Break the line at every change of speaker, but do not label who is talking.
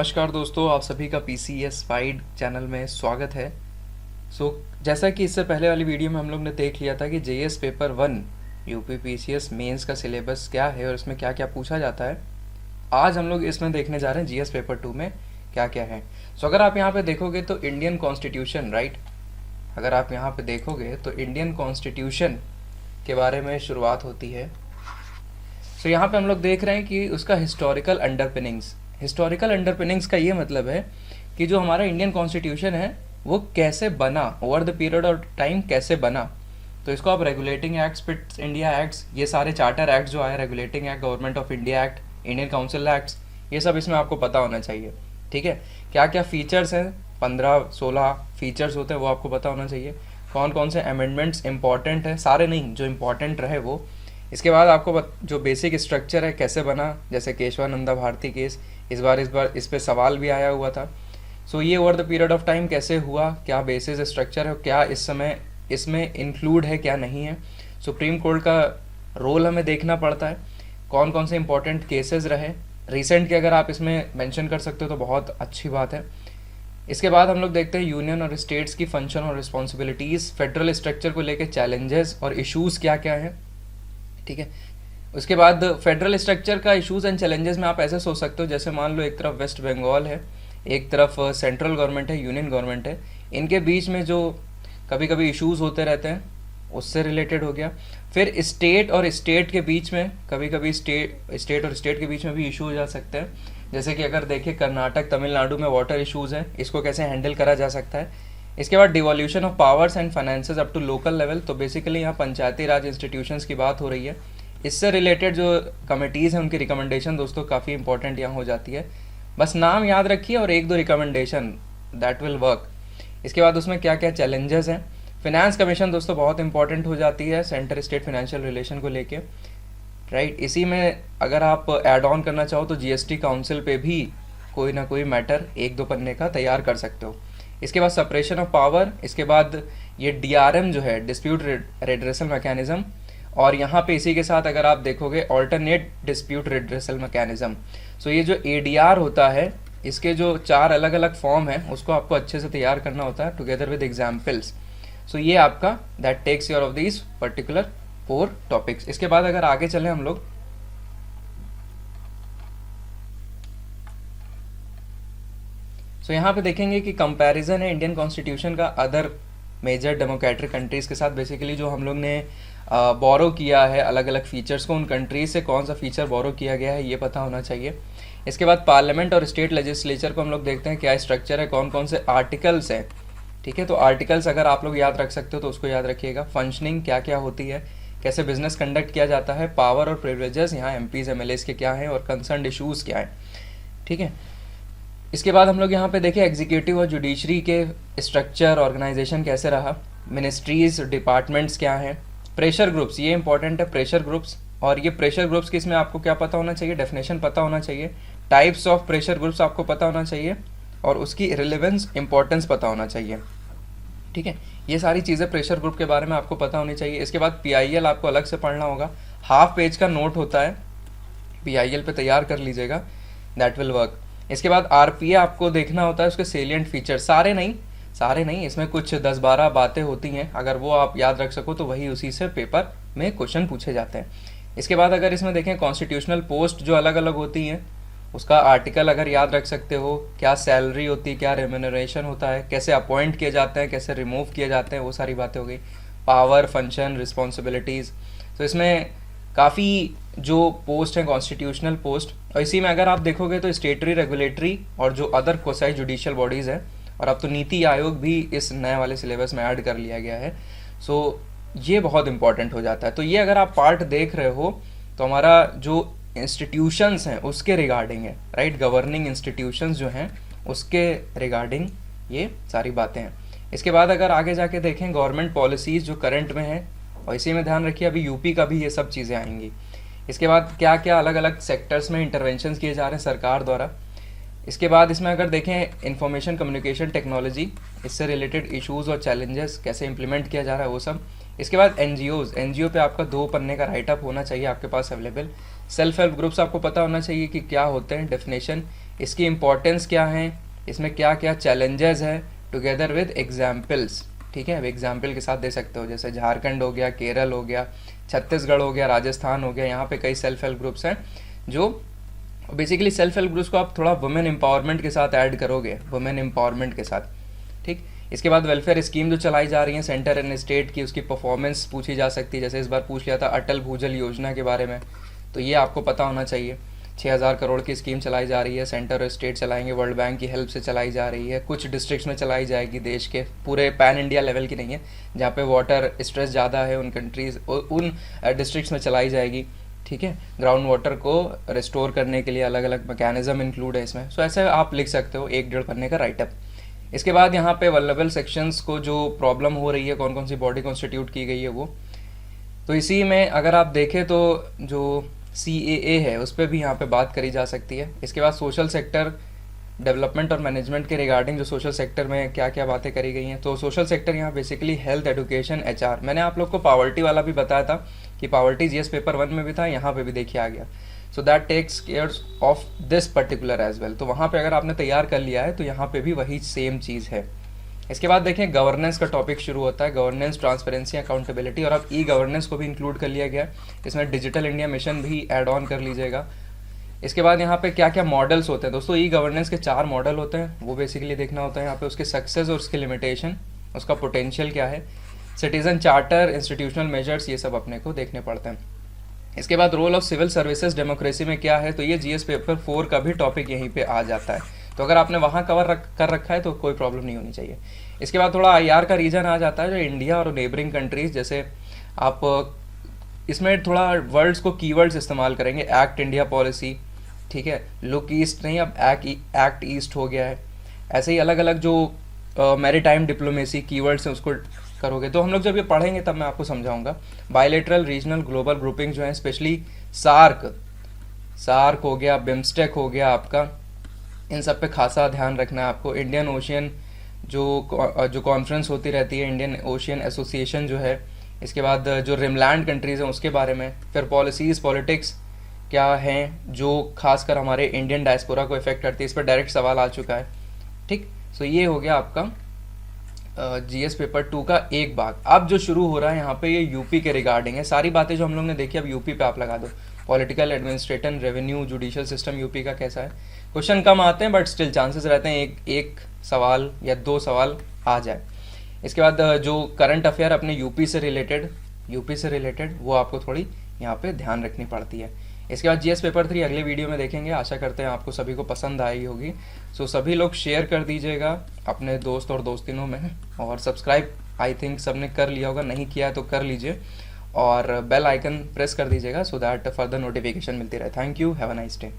नमस्कार दोस्तों, आप सभी का PCS फाइड चैनल में स्वागत है। जैसा कि इससे पहले वाली वीडियो में हम लोग ने देख लिया था कि JS paper 1 UP PCS mains का सिलेबस क्या है और इसमें क्या क्या पूछा जाता है। आज हम लोग इसमें देखने जा रहे हैं GS पेपर 2 में क्या क्या है। अगर आप यहाँ पे देखोगे तो इंडियन कॉन्स्टिट्यूशन, राइट, अगर आप यहाँ पे देखोगे तो इंडियन कॉन्स्टिट्यूशन के बारे में शुरुआत होती है। यहाँ पे हम लोग देख रहे हैं कि उसका हिस्टोरिकल अंडरपिनिंग्स का ये मतलब है कि जो हमारा इंडियन कॉन्स्टिट्यूशन है वो कैसे बना, over the period of time कैसे बना। तो इसको आप regulating acts, fit India acts, ये सारे चार्टर एक्ट जो आए, regulating act, government of India act, Indian council acts, ये सब इसमें आपको पता होना चाहिए। ठीक है, क्या क्या फीचर्स हैं, 15-16 फीचर्स होते हैं, वो आपको पता होना चाहिए। कौन कौन से अमेंडमेंट्स इंपॉर्टेंट है, सारे नहीं, जो इंपॉर्टेंट रहे वो। इसके बाद आपको जो बेसिक स्ट्रक्चर है कैसे बना, जैसे केशवानंदा भारती केस, इस बार इस पे सवाल भी आया हुआ था। ये over the period of time कैसे हुआ, क्या बेसिस स्ट्रक्चर है, क्या इस समय इसमें इंक्लूड है, क्या नहीं है। सुप्रीम कोर्ट का रोल हमें देखना पड़ता है, कौन कौन से इंपॉर्टेंट केसेस रहे रिसेंट के, अगर आप इसमें मेंशन कर सकते हो तो बहुत अच्छी बात है। इसके बाद हम लोग देखते हैं यूनियन और स्टेट्स की फंक्शन और रिस्पॉन्सिबिलिटीज़, फेडरल स्ट्रक्चर को लेकर चैलेंजेस और इश्यूज़ क्या क्या हैं। ठीक है, उसके बाद फेडरल स्ट्रक्चर का इश्यूज एंड चैलेंजेस में आप ऐसे सोच सकते हो, जैसे मान लो एक तरफ वेस्ट बंगाल है, एक तरफ सेंट्रल गवर्नमेंट है, यूनियन गवर्नमेंट है, इनके बीच में जो कभी कभी इश्यूज होते रहते हैं उससे रिलेटेड हो गया। फिर स्टेट और स्टेट के बीच में कभी कभी स्टेट और स्टेट के बीच में भी इशू हो जा सकते हैं, जैसे कि अगर देखिए कर्नाटक तमिलनाडु में वाटर इशूज़ हैं, इसको कैसे हैंडल करा जा सकता है। इसके बाद devolution of powers and finances up to local level, तो बेसिकली यहाँ पंचायती राज इंस्टीट्यूशंस की बात हो रही है। इससे रिलेटेड जो कमिटीज़ हैं उनकी रिकमेंडेशन दोस्तों काफ़ी इंपॉर्टेंट यहाँ हो जाती है, बस नाम याद रखिए और एक दो रिकमेंडेशन, दैट विल वर्क। इसके बाद उसमें क्या क्या चैलेंजेस हैं। फिनेंस कमीशन दोस्तों बहुत इंपॉर्टेंट हो जाती है सेंटर स्टेट फाइनेंशियल रिलेशन को लेके, राइट। इसी में अगर आप ऐड ऑन करना चाहो तो GST काउंसिल पे भी कोई ना कोई मैटर एक दो पन्ने का तैयार कर सकते हो। इसके बाद सेपरेशन ऑफ पावर, इसके बाद ये DRM जो है, डिस्प्यूट रेड्रेसल मैकेनिज्म, और यहाँ पे इसी के साथ अगर आप देखोगे ऑल्टरनेट डिस्प्यूट रेड्रेसल मैकेनिज्म। ये जो ADR होता है, इसके जो 4 अलग अलग फॉर्म है उसको आपको अच्छे से तैयार करना होता है टुगेदर विद एग्जाम्पल्स। ये आपका that takes your of this particular 4 topics. इसके बाद अगर आगे चलें हम लोग, यहाँ पे देखेंगे कि कंपैरिजन है इंडियन कॉन्स्टिट्यूशन का अदर मेजर डेमोक्रेटिक कंट्रीज़ के साथ। बेसिकली जो हम लोग ने बोरो किया है अलग अलग फीचर्स को, उन कंट्रीज से कौन सा फीचर बोरो किया गया है ये पता होना चाहिए। इसके बाद पार्लियामेंट और स्टेट लेजिस्लेचर को हम लोग देखते हैं क्या स्ट्रक्चर है, कौन कौन से आर्टिकल्स हैं। ठीक है, तो आर्टिकल्स अगर आप लोग याद रख सकते हो तो उसको याद रखिएगा। फंक्शनिंग क्या क्या होती है, कैसे बिजनेस कंडक्ट किया जाता है, पावर और प्रिविलेजेस यहाँ MPs MLAs के क्या हैं और कंसर्न इशूज़ क्या हैं। ठीक है, इसके बाद हम लोग यहाँ पे देखें एग्जीक्यूटिव और जुडिशरी के स्ट्रक्चर, ऑर्गेनाइजेशन कैसे रहा, मिनिस्ट्रीज डिपार्टमेंट्स क्या हैं, प्रेशर ग्रुप्स, ये इंपॉर्टेंट है प्रेशर ग्रुप्स। और ये प्रेशर ग्रुप्स की इसमें आपको क्या पता होना चाहिए, डेफिनेशन पता होना चाहिए, टाइप्स ऑफ प्रेशर ग्रुप्स आपको पता होना चाहिए और उसकी रिलेवेंस इंपॉर्टेंस पता होना चाहिए। ठीक है, ये सारी चीज़ें प्रेशर ग्रुप के बारे में आपको पता होनी चाहिए। इसके बाद PIL आपको अलग से पढ़ना होगा, हाफ पेज का नोट होता है, PIL पे तैयार कर लीजिएगा, दैट विल वर्क। इसके बाद RPA आपको देखना होता है, उसके सेलिएंट फीचर, सारे नहीं, इसमें कुछ 10-12 बातें होती हैं, अगर वो आप याद रख सको तो वही उसी से पेपर में क्वेश्चन पूछे जाते हैं। इसके बाद अगर इसमें देखें कॉन्स्टिट्यूशनल पोस्ट जो अलग अलग होती हैं, उसका आर्टिकल अगर याद रख सकते हो, क्या सैलरी होती है, क्या रेम्यूनरेशन होता है, कैसे अपॉइंट किए जाते हैं, कैसे रिमूव किए जाते हैं, वो सारी बातें हो गई। पावर, फंक्शन, रिस्पॉन्सिबिलिटीज़, तो इसमें काफ़ी जो पोस्ट हैं कॉन्स्टिट्यूशनल पोस्ट, और इसी में अगर आप देखोगे तो स्टेटरी, रेगुलेटरी और जो अदर क्वासी जुडिशियल बॉडीज़ हैं, और अब तो नीति आयोग भी इस नए वाले सिलेबस में ऐड कर लिया गया है। ये बहुत इंपॉर्टेंट हो जाता है। तो ये अगर आप पार्ट देख रहे हो तो हमारा जो इंस्टीट्यूशंस हैं उसके रिगार्डिंग है, राइट, गवर्निंग इंस्टीट्यूशंस जो हैं उसके रिगार्डिंग ये सारी बातें हैं। इसके बाद अगर आगे जाके देखें गवर्नमेंट पॉलिसीज़ जो करंट में हैं, और इसी में ध्यान रखिए अभी यूपी का भी ये सब चीज़ें आएंगी। इसके बाद क्या क्या अलग अलग सेक्टर्स में इंटरवेंशंस किए जा रहे हैं सरकार द्वारा। इसके बाद इसमें अगर देखें इंफॉर्मेशन कम्युनिकेशन टेक्नोलॉजी, इससे रिलेटेड इश्यूज़ और चैलेंजेस कैसे इंप्लीमेंट किया जा रहा है वो सब। इसके बाद NGO पे आपका 2 पन्ने का राइटअप होना चाहिए आपके पास अवेलेबल। सेल्फ हेल्प ग्रुप्स आपको पता होना चाहिए कि क्या होते हैं, डेफिनेशन, इसकी इम्पोर्टेंस क्या है, इसमें क्या क्या चैलेंजेस है, टुगेदर विद एग्जाम्पल्स। ठीक है, अब एग्जाम्पल के साथ दे सकते हो, जैसे झारखंड हो गया, केरल हो गया, छत्तीसगढ़ हो गया, राजस्थान हो गया, यहाँ पे कई सेल्फ हेल्प ग्रुप्स हैं जो बेसिकली सेल्फ हेल्प ग्रुप्स को आप थोड़ा वुमेन एम्पावरमेंट के साथ ऐड करोगे, वुमेन एम्पावरमेंट के साथ। ठीक, इसके बाद वेलफेयर स्कीम जो चलाई जा रही है सेंटर एंड स्टेट की, उसकी परफॉर्मेंस पूछी जा सकती है। जैसे इस बार पूछ लिया था अटल भूजल योजना के बारे में, तो ये आपको पता होना चाहिए। 6,000 करोड़ की स्कीम चलाई जा रही है, सेंटर और स्टेट चलाएंगे, वर्ल्ड बैंक की हेल्प से चलाई जा रही है। कुछ डिस्ट्रिक्ट्स में चलाई जाएगी, देश के पूरे पैन इंडिया लेवल की नहीं है, जहाँ पे वाटर स्ट्रेस ज़्यादा है उन कंट्रीज उन डिस्ट्रिक्ट्स में चलाई जाएगी। ठीक है, ग्राउंड वाटर को रिस्टोर करने के लिए अलग अलग मैकेनिज्म इंक्लूड है इसमें। सो ऐसे आप लिख सकते हो 1-1.5 पन्ने का राइटअप। इसके बाद यहाँ पे वल्नरेबल सेक्शंस को जो प्रॉब्लम हो रही है, कौन कौन सी बॉडी कॉन्स्टिट्यूट की गई है वो, तो इसी में अगर आप देखें तो जो CAA है उस पर भी यहाँ पे बात करी जा सकती है। इसके बाद सोशल सेक्टर डेवलपमेंट और मैनेजमेंट के रिगार्डिंग जो सोशल सेक्टर में क्या क्या बातें करी गई हैं, तो सोशल सेक्टर यहाँ बेसिकली हेल्थ, एजुकेशन, HR। मैंने आप लोग को पावर्टी वाला भी बताया था कि पावर्टी GS पेपर 1 में भी था, यहाँ पे भी देखिए आ गया। So that takes care of this particular as well. तो वहाँ पे अगर आपने तैयार कर लिया है तो यहाँ पे भी वही सेम चीज़ है। इसके बाद देखें गवर्नेंस का टॉपिक शुरू होता है, गवर्नेंस, ट्रांसपेरेंसी, अकाउंटेबिलिटी, और अब गवर्नेंस को भी इंक्लूड कर लिया गया। इसमें डिजिटल इंडिया मिशन भी ऐड ऑन कर लीजिएगा। इसके बाद यहाँ पे क्या क्या मॉडल्स होते हैं दोस्तों, गवर्नेंस के 4 मॉडल होते हैं, वो बेसिकली देखना होता है यहाँ पे, उसके सक्सेस और उसके लिमिटेशन, उसका पोटेंशियल क्या है, सिटीजन चार्टर, इंस्टीट्यूशनल मेजर्स, ये सब अपने को देखने पड़ते हैं। इसके बाद role of civil services democracy में क्या है, तो ये GS पेपर 4 का भी टॉपिक यहीं पे आ जाता है। तो अगर आपने वहाँ कर रखा है तो कोई प्रॉब्लम नहीं होनी चाहिए। इसके बाद थोड़ा IR का रीजन आ जाता है, जो इंडिया और नेबरिंग कंट्रीज, जैसे आप इसमें थोड़ा वर्ड्स को कीवर्ड्स इस्तेमाल करेंगे, एक्ट इंडिया पॉलिसी, ठीक है, लुक ईस्ट नहीं, अब एक्ट ईस्ट हो गया है। ऐसे ही अलग अलग जो मैरीटाइम डिप्लोमेसी कीवर्ड्स हैं उसको करोगे। तो हम लोग जब ये पढ़ेंगे तब मैं आपको समझाऊंगा। बायलेटरल, रीजनल, ग्लोबल ग्रुपिंग जो है, स्पेशली सार्क हो गया, बिम्स्टेक हो गया आपका, इन सब पे खासा ध्यान रखना है आपको। इंडियन ओशियन जो कॉन्फ्रेंस होती रहती है, इंडियन ओशियन एसोसिएशन जो है। इसके बाद जो रिमलैंड कंट्रीज़ हैं उसके बारे में। फिर पॉलिसीज़, पॉलिटिक्स क्या हैं जो खासकर हमारे इंडियन डायस्पोरा को इफेक्ट करती है, इस पर डायरेक्ट सवाल आ चुका है। ठीक, सो ये हो गया आपका GS पेपर 2 का एक भाग। अब जो शुरू हो रहा है यहाँ पे, ये यूपी के रिगार्डिंग है। सारी बातें जो हम लोग ने देखी अब यूपी पे आप लगा दो। Political, administrative, revenue, judicial system UP का कैसा है। क्वेश्चन कम आते हैं बट स्टिल चांसेस रहते हैं एक सवाल या 2 सवाल आ जाए। इसके बाद जो करंट अफेयर अपने यूपी से रिलेटेड वो आपको थोड़ी यहाँ पे ध्यान रखनी पड़ती है। इसके बाद GS पेपर 3 अगले वीडियो में देखेंगे। आशा करते हैं आपको सभी को पसंद आई होगी। सो सभी लोग शेयर कर दीजिएगा अपने दोस्त और दोस्तिनों में, और सब्सक्राइब आई थिंक सबने कर लिया होगा, नहीं किया है तो कर लीजिए, और बेल आइकन प्रेस कर दीजिएगा सो दैट फर्दर नोटिफिकेशन मिलती रहे। Thank you, have a nice day.